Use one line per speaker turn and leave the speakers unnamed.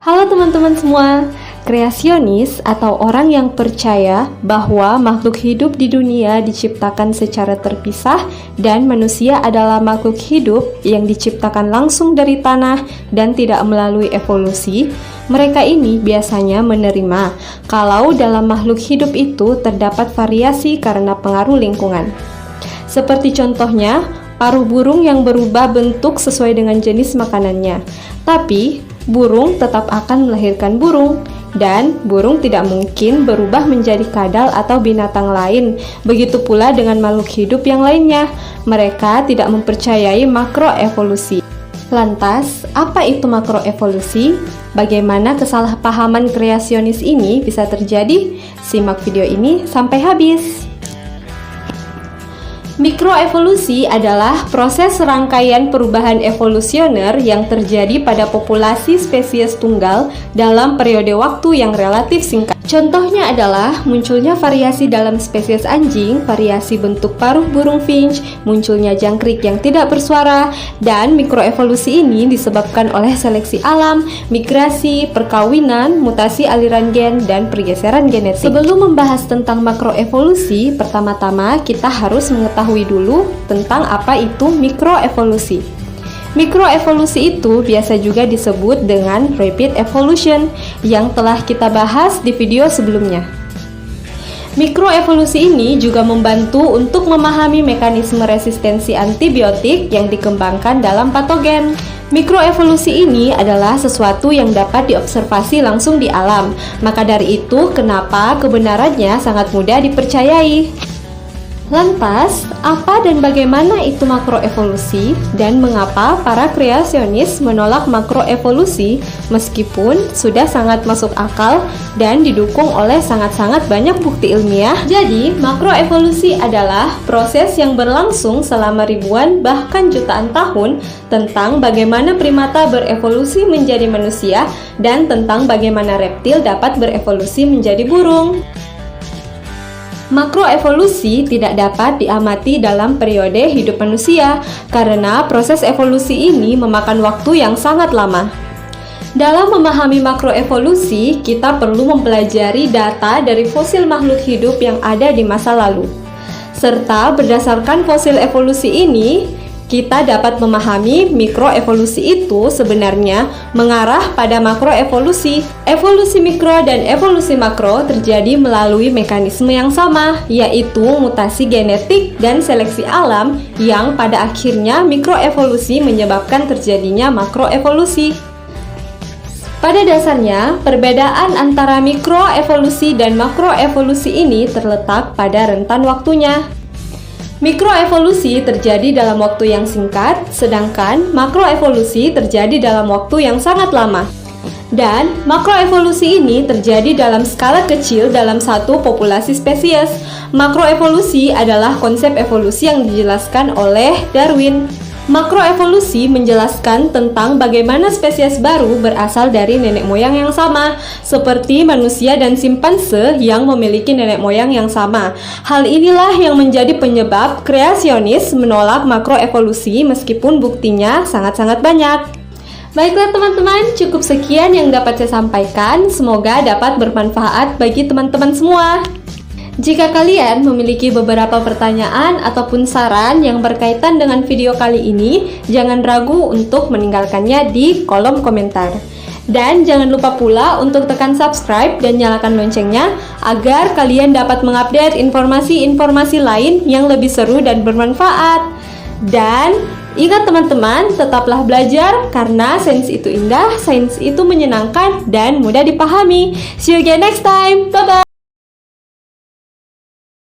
Halo teman-teman semua, kreasionis atau orang yang percaya bahwa makhluk hidup di dunia diciptakan secara terpisah dan manusia adalah makhluk hidup yang diciptakan langsung dari tanah dan tidak melalui evolusi. Mereka ini biasanya menerima kalau dalam makhluk hidup itu terdapat variasi karena pengaruh lingkungan. Seperti contohnya, paruh burung yang berubah bentuk sesuai dengan jenis makanannya. Tapi burung tetap akan melahirkan burung, dan burung tidak mungkin berubah menjadi kadal atau binatang lain. Begitu pula dengan makhluk hidup yang lainnya. Mereka tidak mempercayai makroevolusi. Lantas, apa itu makroevolusi? Bagaimana kesalahpahaman kreasionis ini bisa terjadi? Simak video ini sampai habis. Mikroevolusi adalah proses rangkaian perubahan evolusioner yang terjadi pada populasi spesies tunggal dalam periode waktu yang relatif singkat. Contohnya adalah munculnya variasi dalam spesies anjing, variasi bentuk paruh burung finch, munculnya jangkrik yang tidak bersuara, dan mikroevolusi ini disebabkan oleh seleksi alam, migrasi, perkawinan, mutasi aliran gen, dan pergeseran genetik. Sebelum membahas tentang makroevolusi, pertama-tama kita harus mengetahui dulu tentang apa itu mikroevolusi. Mikroevolusi itu biasa juga disebut dengan rapid evolution yang telah kita bahas di video sebelumnya. Mikroevolusi ini juga membantu untuk memahami mekanisme resistensi antibiotik yang dikembangkan dalam patogen. Mikroevolusi ini adalah sesuatu yang dapat diobservasi langsung di alam. Maka dari itu, kenapa kebenarannya sangat mudah dipercayai. Lantas, apa dan bagaimana itu makroevolusi dan mengapa para kreasionis menolak makroevolusi meskipun sudah sangat masuk akal dan didukung oleh sangat-sangat banyak bukti ilmiah? Jadi, makroevolusi adalah proses yang berlangsung selama ribuan bahkan jutaan tahun tentang bagaimana primata berevolusi menjadi manusia dan tentang bagaimana reptil dapat berevolusi menjadi burung. Makroevolusi tidak dapat diamati dalam periode hidup manusia karena proses evolusi ini memakan waktu yang sangat lama. Dalam memahami makroevolusi, kita perlu mempelajari data dari fosil makhluk hidup yang ada di masa lalu. Serta berdasarkan fosil evolusi ini, kita dapat memahami mikroevolusi itu sebenarnya mengarah pada makroevolusi. Evolusi mikro dan evolusi makro terjadi melalui mekanisme yang sama, yaitu mutasi genetik dan seleksi alam yang pada akhirnya mikroevolusi menyebabkan terjadinya makroevolusi. Pada dasarnya, perbedaan antara mikroevolusi dan makroevolusi ini terletak pada rentan waktunya. Mikroevolusi terjadi dalam waktu yang singkat, sedangkan makroevolusi terjadi dalam waktu yang sangat lama. Dan makroevolusi ini terjadi dalam skala kecil dalam satu populasi spesies. Makroevolusi adalah konsep evolusi yang dijelaskan oleh Darwin. Makroevolusi menjelaskan tentang bagaimana spesies baru berasal dari nenek moyang yang sama, seperti manusia dan simpanse yang memiliki nenek moyang yang sama. Hal inilah yang menjadi penyebab kreasionis menolak makroevolusi meskipun buktinya sangat-sangat banyak. Baiklah teman-teman, cukup sekian yang dapat saya sampaikan. Semoga dapat bermanfaat bagi teman-teman semua. Jika kalian memiliki beberapa pertanyaan ataupun saran yang berkaitan dengan video kali ini, jangan ragu untuk meninggalkannya di kolom komentar. Dan jangan lupa pula untuk tekan subscribe dan nyalakan loncengnya agar kalian dapat mengupdate informasi-informasi lain yang lebih seru dan bermanfaat. Dan ingat teman-teman, tetaplah belajar karena sains itu indah, sains itu menyenangkan dan mudah dipahami. See you again next time. Bye-bye.